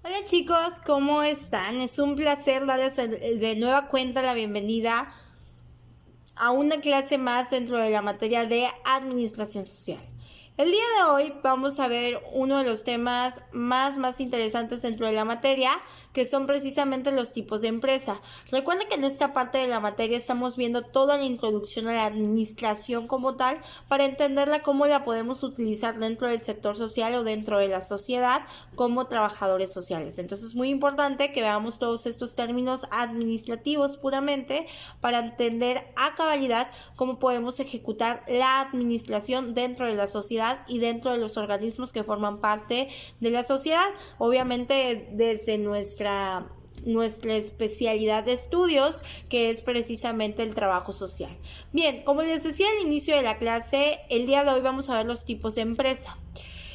Hola chicos, ¿cómo están? Es un placer darles de nueva cuenta la bienvenida a una clase más dentro de la materia de administración social. El día de hoy vamos a ver uno de los temas más interesantes dentro de la materia, que son precisamente los tipos de empresa. Recuerden que en esta parte de la materia estamos viendo toda la introducción a la administración como tal, para entenderla cómo la podemos utilizar dentro del sector social o dentro de la sociedad como trabajadores sociales. Entonces es muy importante que veamos todos estos términos administrativos puramente para entender a cabalidad cómo podemos ejecutar la administración dentro de la sociedad y dentro de los organismos que forman parte de la sociedad, obviamente desde nuestra especialidad de estudios, que es precisamente el trabajo social. Bien, como les decía al inicio de la clase, el día de hoy vamos a ver los tipos de empresa.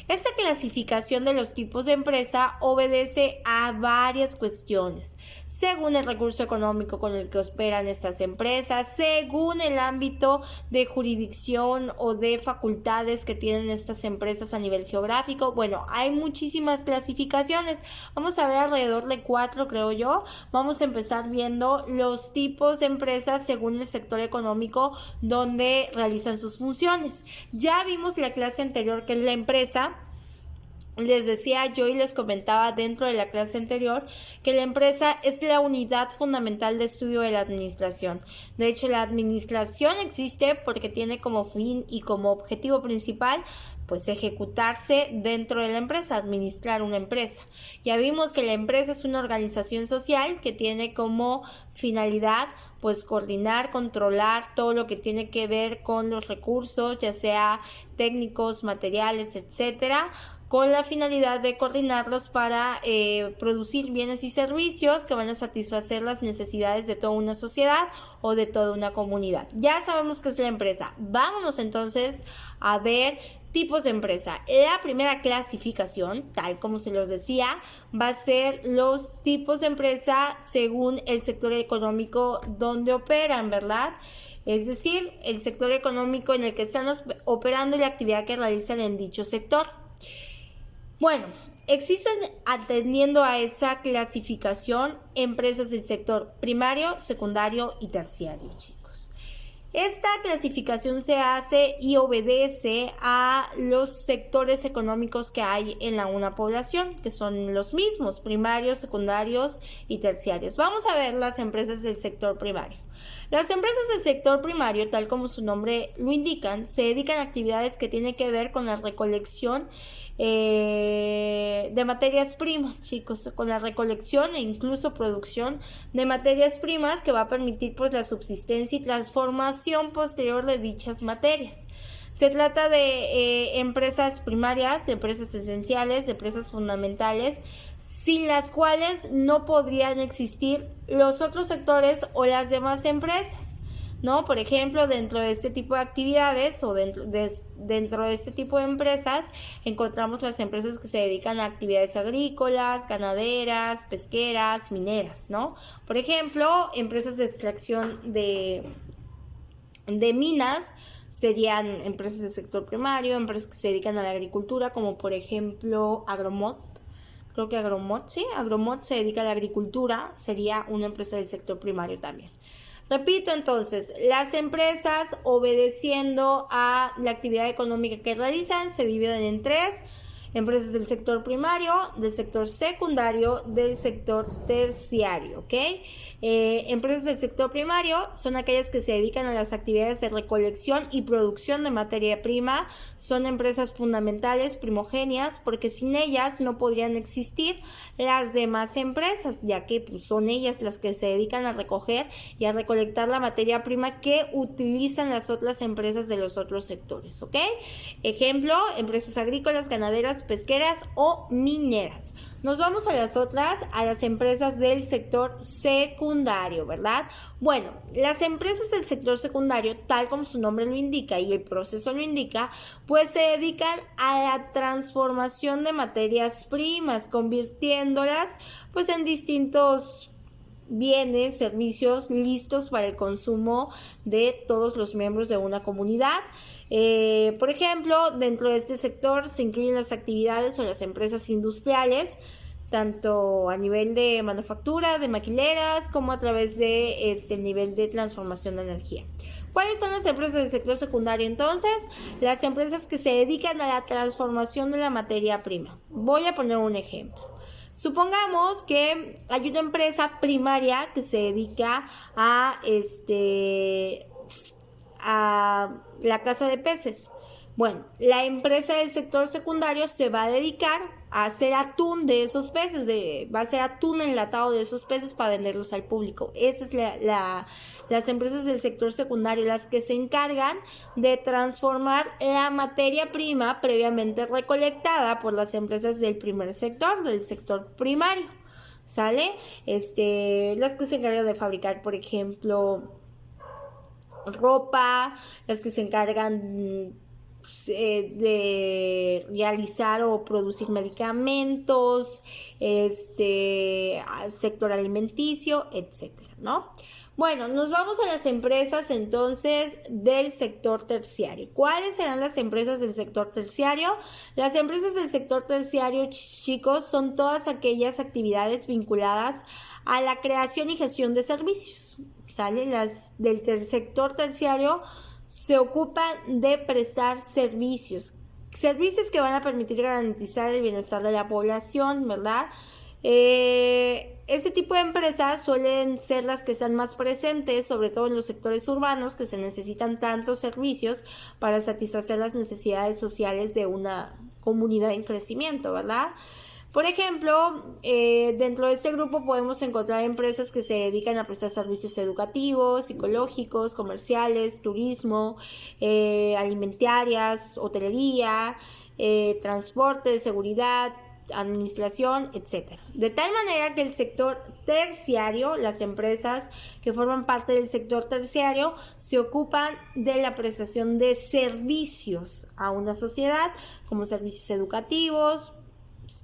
Esta clasificación de los tipos de empresa obedece a varias cuestiones, según el recurso económico con el que operan estas empresas, según el ámbito de jurisdicción o de facultades que tienen estas empresas a nivel geográfico. Bueno, hay muchísimas clasificaciones. Vamos a ver alrededor de 4, creo yo. Vamos a empezar viendo los tipos de empresas según el sector económico donde realizan sus funciones. Ya vimos la clase anterior que es la empresa. Les decía yo y les comentaba dentro de la clase anterior que la empresa es la unidad fundamental de estudio de la administración. De hecho, la administración existe porque tiene como fin y como objetivo principal pues ejecutarse dentro de la empresa, administrar una empresa. Ya vimos que la empresa es una organización social que tiene como finalidad pues coordinar, controlar todo lo que tiene que ver con los recursos, ya sea técnicos, materiales, etcétera, con la finalidad de coordinarlos para producir bienes y servicios que van a satisfacer las necesidades de toda una sociedad o de toda una comunidad. Ya sabemos qué es la empresa. Vámonos entonces a ver tipos de empresa. La primera clasificación, tal como se los decía, va a ser los tipos de empresa según el sector económico donde operan, ¿verdad? Es decir, el sector económico en el que están operando y la actividad que realizan en dicho sector. Bueno, existen, atendiendo a esa clasificación, empresas del sector primario, secundario y terciario, chicos. Esta clasificación se hace y obedece a los sectores económicos que hay en una población, que son los mismos, primarios, secundarios y terciarios. Vamos a ver las empresas del sector primario. Las empresas del sector primario, tal como su nombre lo indican, se dedican a actividades que tienen que ver con la recolección de materias primas, chicos, con la recolección e incluso producción de materias primas que va a permitir pues la subsistencia y transformación posterior de dichas materias. Se trata de empresas primarias, de empresas esenciales, de empresas fundamentales, sin las cuales no podrían existir los otros sectores o las demás empresas, ¿no? Por ejemplo, dentro de este tipo de actividades o dentro de este tipo de empresas encontramos las empresas que se dedican a actividades agrícolas, ganaderas, pesqueras, mineras, ¿no? Por ejemplo, empresas de extracción de minas serían empresas del sector primario, empresas que se dedican a la agricultura, como por ejemplo Agromot. Creo que Agromot se dedica a la agricultura, sería una empresa del sector primario también. Repito entonces, las empresas, obedeciendo a la actividad económica que realizan, se dividen en 3: empresas del sector primario, del sector secundario, del sector terciario, ¿ok? Empresas del sector primario son aquellas que se dedican a las actividades de recolección y producción de materia prima. Son empresas fundamentales, primogéneas, porque sin ellas no podrían existir las demás empresas, ya que pues, son ellas las que se dedican a recoger y a recolectar la materia prima que utilizan las otras empresas de los otros sectores, ¿ok? Ejemplo, empresas agrícolas, ganaderas, pesqueras o mineras. Nos vamos a las otras, a las empresas del sector secundario, ¿verdad? Bueno, las empresas del sector secundario, tal como su nombre lo indica y el proceso lo indica, pues se dedican a la transformación de materias primas, convirtiéndolas pues en distintos bienes, servicios listos para el consumo de todos los miembros de una comunidad. Por ejemplo, dentro de este sector se incluyen las actividades o las empresas industriales, tanto a nivel de manufactura, de maquileras, como a través de nivel de transformación de energía. ¿Cuáles son las empresas del sector secundario entonces? Las empresas que se dedican a la transformación de la materia prima. Voy a poner un ejemplo. Supongamos que hay una empresa primaria que se dedica a la caza de peces. Bueno, la empresa del sector secundario se va a dedicar a hacer atún de esos peces, va a hacer atún enlatado de esos peces para venderlos al público. Esas es las empresas del sector secundario, las que se encargan de transformar la materia prima previamente recolectada por las empresas del primer sector, del sector primario, ¿sale? Las que se encargan de fabricar, por ejemplo, ropa, las que se encargan de realizar o producir medicamentos, sector alimenticio, etcétera, ¿no? Bueno, nos vamos a las empresas entonces del sector terciario. ¿Cuáles serán las empresas del sector terciario? Las empresas del sector terciario, chicos, son todas aquellas actividades vinculadas a la creación y gestión de servicios, ¿sale? Las del sector terciario se ocupan de prestar servicios que van a permitir garantizar el bienestar de la población, ¿verdad? Este tipo de empresas suelen ser las que están más presentes, sobre todo en los sectores urbanos, que se necesitan tantos servicios para satisfacer las necesidades sociales de una comunidad en crecimiento, ¿verdad? Por ejemplo, dentro de este grupo podemos encontrar empresas que se dedican a prestar servicios educativos, psicológicos, comerciales, turismo, alimentarias, hotelería, transporte, seguridad, administración, etcétera. De tal manera que el sector terciario, las empresas que forman parte del sector terciario, se ocupan de la prestación de servicios a una sociedad, como servicios educativos,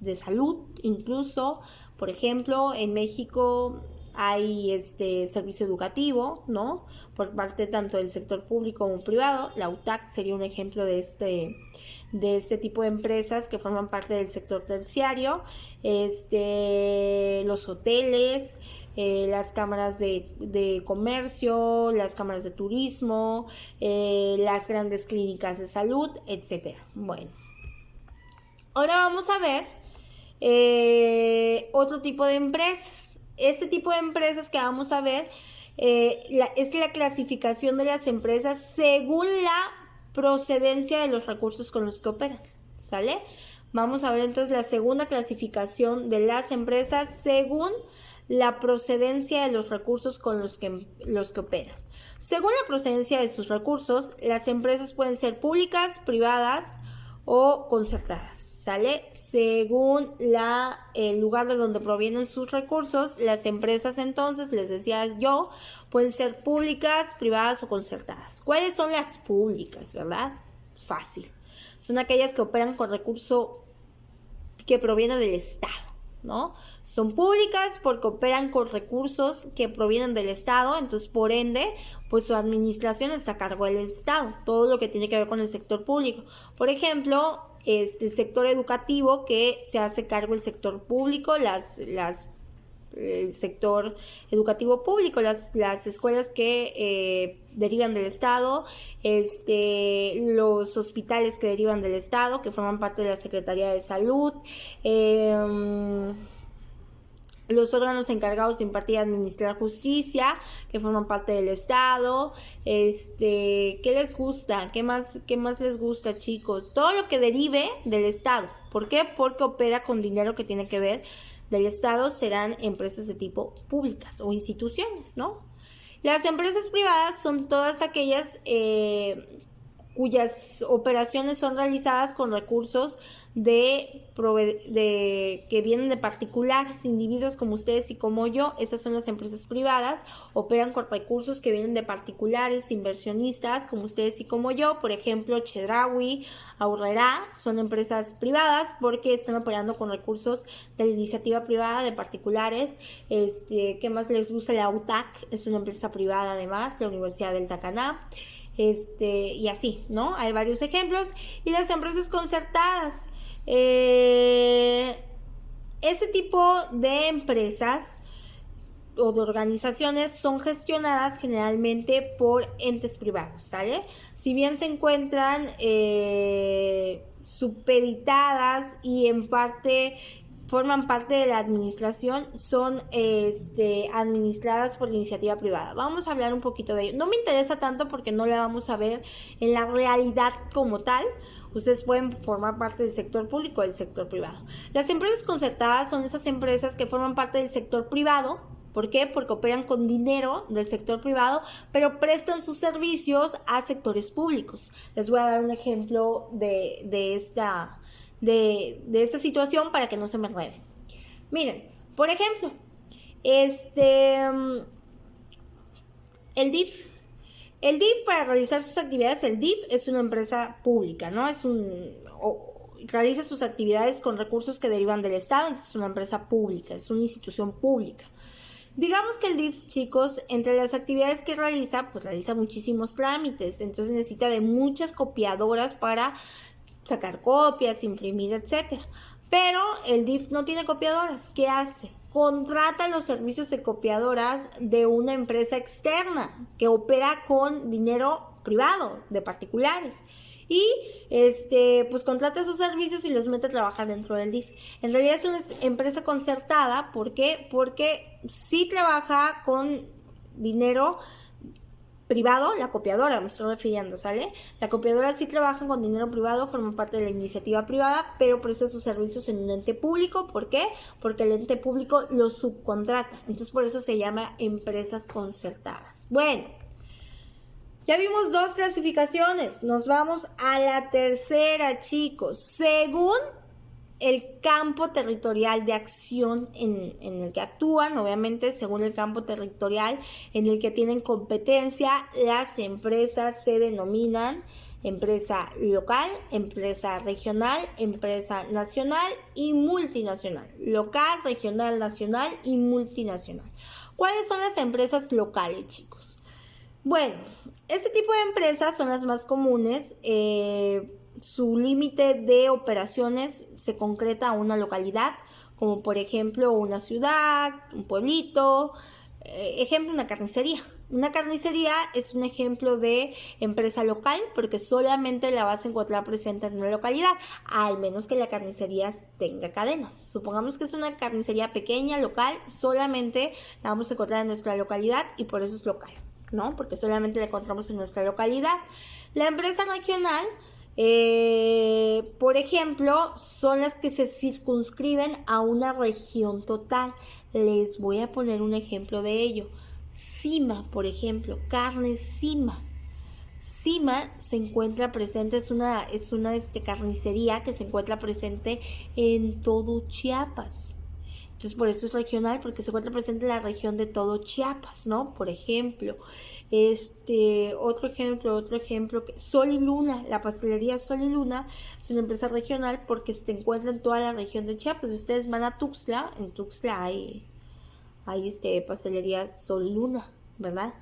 de salud, incluso, por ejemplo, en México hay servicio educativo, ¿no? Por parte tanto del sector público como privado. La UTAC sería un ejemplo de este tipo de empresas que forman parte del sector terciario. Los hoteles, las cámaras de comercio, las cámaras de turismo, las grandes clínicas de salud, etcétera. Bueno, ahora vamos a ver otro tipo de empresas. Este tipo de empresas que vamos a ver es la clasificación de las empresas según la procedencia de los recursos con los que operan, ¿sale? Vamos a ver entonces la segunda clasificación de las empresas según la procedencia de los recursos con los que operan. Según la procedencia de sus recursos, las empresas pueden ser públicas, privadas o concertadas, ¿sale? Según el lugar de donde provienen sus recursos, las empresas entonces, les decía yo, pueden ser públicas, privadas o concertadas. ¿Cuáles son las públicas, verdad? Fácil. Son aquellas que operan con recurso que proviene del Estado, ¿no? Son públicas porque operan con recursos que provienen del Estado, entonces por ende, pues su administración está a cargo del Estado, todo lo que tiene que ver con el sector público. Por ejemplo, el sector educativo, que se hace cargo el sector público, el sector educativo público, las escuelas que derivan del Estado, los hospitales que derivan del Estado, que forman parte de la Secretaría de Salud, los órganos encargados de impartir y administrar justicia, que forman parte del Estado. ¿Qué les gusta? ¿Qué más les gusta, chicos? Todo lo que derive del Estado. ¿Por qué? Porque opera con dinero que tiene que ver del Estado, serán empresas de tipo públicas o instituciones, ¿no? Las empresas privadas son todas aquellas cuyas operaciones son realizadas con recursos que vienen de particulares, individuos como ustedes y como yo. Esas son las empresas privadas, operan con recursos que vienen de particulares, inversionistas como ustedes y como yo. Por ejemplo, Chedraui, Aurrerá son empresas privadas porque están operando con recursos de la iniciativa privada, de particulares. ¿Qué más les gusta? La UTAC es una empresa privada, además, la Universidad del Tacaná. Y así, ¿no? Hay varios ejemplos. Y las empresas concertadas, Este tipo de empresas o de organizaciones son gestionadas generalmente por entes privados, ¿sale? Si bien se encuentran supeditadas y en parte forman parte de la administración, son administradas por iniciativa privada. Vamos a hablar un poquito de ello. No me interesa tanto porque no la vamos a ver en la realidad como tal. Ustedes pueden formar parte del sector público o del sector privado. Las empresas concertadas son esas empresas que forman parte del sector privado. ¿Por qué? Porque operan con dinero del sector privado, pero prestan sus servicios a sectores públicos. Les voy a dar un ejemplo de esta situación para que no se me enreden. Miren, por ejemplo, el DIF. El DIF, para realizar sus actividades, el DIF es una empresa pública, ¿no? Realiza sus actividades con recursos que derivan del Estado, entonces es una empresa pública, es una institución pública. Digamos que el DIF, chicos, entre las actividades que realiza, pues realiza muchísimos trámites, entonces necesita de muchas copiadoras para sacar copias, imprimir, etc. Pero el DIF no tiene copiadoras. ¿Qué hace? Contrata los servicios de copiadoras de una empresa externa que opera con dinero privado, de particulares. Y pues contrata esos servicios y los mete a trabajar dentro del DIF. En realidad es una empresa concertada. ¿Por qué? Porque sí trabaja con dinero privado, la copiadora, me estoy refiriendo, ¿sale? La copiadora sí trabaja con dinero privado, forma parte de la iniciativa privada, pero presta sus servicios en un ente público. ¿Por qué? Porque el ente público los subcontrata. Entonces, por eso se llama empresas concertadas. Bueno, ya vimos 2 clasificaciones. Nos vamos a la tercera, chicos. Según el campo territorial de acción en el que actúan, obviamente, según el campo territorial en el que tienen competencia, las empresas se denominan empresa local, empresa regional, empresa nacional y multinacional. Local, regional, nacional y multinacional. ¿Cuáles son las empresas locales, chicos? Bueno, este tipo de empresas son las más comunes. Su límite de operaciones se concreta a una localidad, como por ejemplo una ciudad, un pueblito. Ejemplo, una carnicería. Una carnicería es un ejemplo de empresa local porque solamente la vas a encontrar presente en una localidad, al menos que la carnicería tenga cadenas. Supongamos que es una carnicería pequeña, local, solamente la vamos a encontrar en nuestra localidad y por eso es local, ¿no? Porque solamente la encontramos en nuestra localidad. La empresa regional, por ejemplo, son las que se circunscriben a una región total. Les voy a poner un ejemplo de ello. Cima, por ejemplo, carne Cima. Cima se encuentra presente, es una carnicería que se encuentra presente en todo Chiapas. Entonces, por eso es regional, porque se encuentra presente en la región de todo Chiapas, ¿no? Por ejemplo, otro ejemplo, Sol y Luna, la pastelería Sol y Luna es una empresa regional porque se encuentra en toda la región de Chiapas. Si ustedes van a Tuxtla, en Tuxtla hay pastelería Sol y Luna, ¿verdad?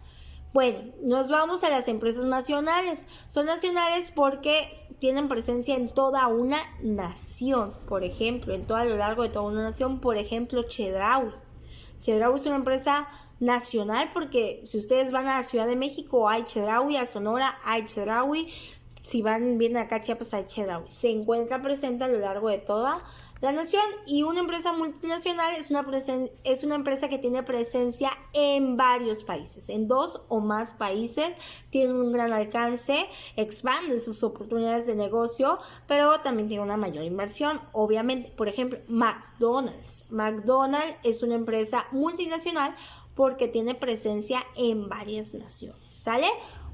Bueno, nos vamos a las empresas nacionales. Son nacionales porque tienen presencia en toda una nación, por ejemplo, a lo largo de toda una nación. Por ejemplo, Chedraui. Chedraui es una empresa nacional porque si ustedes van a la Ciudad de México hay Chedraui, a Sonora hay Chedraui, si vienen acá a Chiapas hay Chedraui. Se encuentra presente a lo largo de toda la nación. Y una empresa multinacional es una empresa que tiene presencia en varios países, en 2 o más países, tiene un gran alcance, expande sus oportunidades de negocio, pero también tiene una mayor inversión, obviamente. Por ejemplo, McDonald's. McDonald's es una empresa multinacional porque tiene presencia en varias naciones, ¿sale?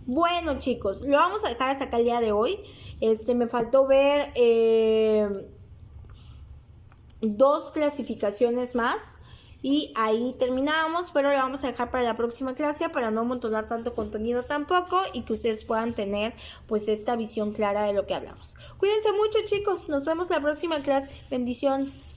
Bueno, chicos, lo vamos a dejar hasta acá el día de hoy. Me faltó ver 2 clasificaciones más y ahí terminamos, pero lo vamos a dejar para la próxima clase para no amontonar tanto contenido tampoco y que ustedes puedan tener pues esta visión clara de lo que hablamos. Cuídense mucho, chicos, nos vemos la próxima clase. Bendiciones.